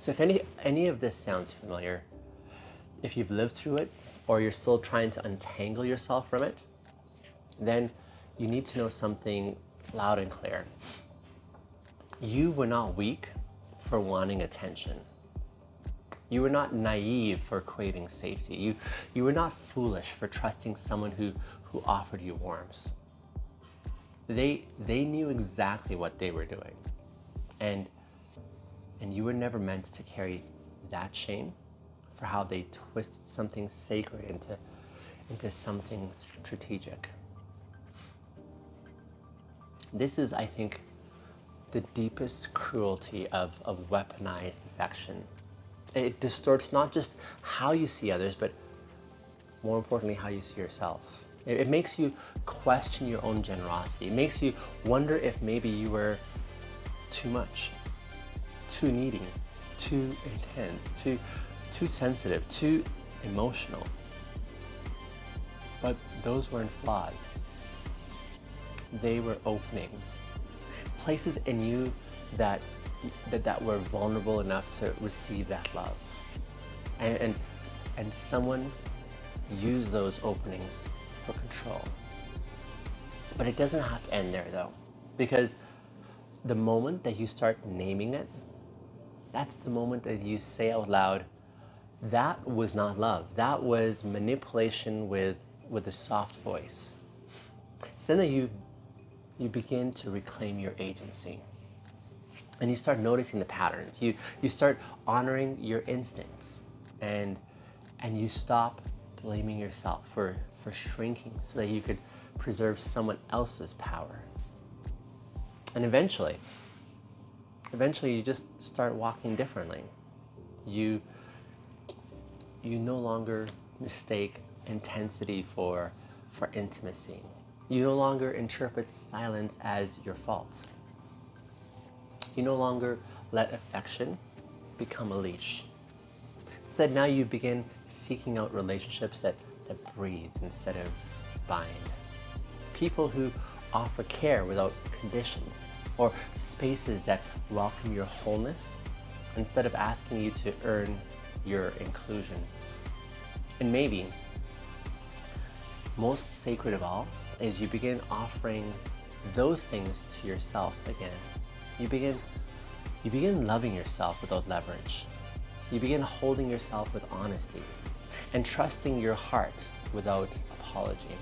So if any of this sounds familiar, if you've lived through it or you're still trying to untangle yourself from it, then you need to know something loud and clear. You were not weak for wanting attention. You were not naive for craving safety. You were not foolish for trusting someone who offered you warmth. They knew exactly what they were doing. And you were never meant to carry that shame for how they twisted something sacred into something strategic. This is, I think, the deepest cruelty of weaponized affection. It distorts not just how you see others, but more importantly, how you see yourself. It makes you question your own generosity. It makes you wonder if maybe you were too much, too needy, too intense, too sensitive, too emotional. But those weren't flaws. They were openings, places in you that were vulnerable enough to receive that love. And someone used those openings for control. But it doesn't have to end there though, because the moment that you start naming it, that's the moment that you say out loud, that was not love. That was manipulation with a soft voice. It's then that you begin to reclaim your agency. And you start noticing the patterns. You start honoring your instincts, and you stop blaming yourself for shrinking so that you could preserve someone else's power. And eventually you just start walking differently. You no longer mistake intensity for intimacy. You no longer interpret silence as your fault. You no longer let affection become a leash. Instead, now you begin seeking out relationships that breathe instead of bind. People who offer care without conditions, or spaces that welcome your wholeness instead of asking you to earn your inclusion. And maybe most sacred of all is you begin offering those things to yourself again. You begin loving yourself without leverage. You begin holding yourself with honesty and trusting your heart without apology.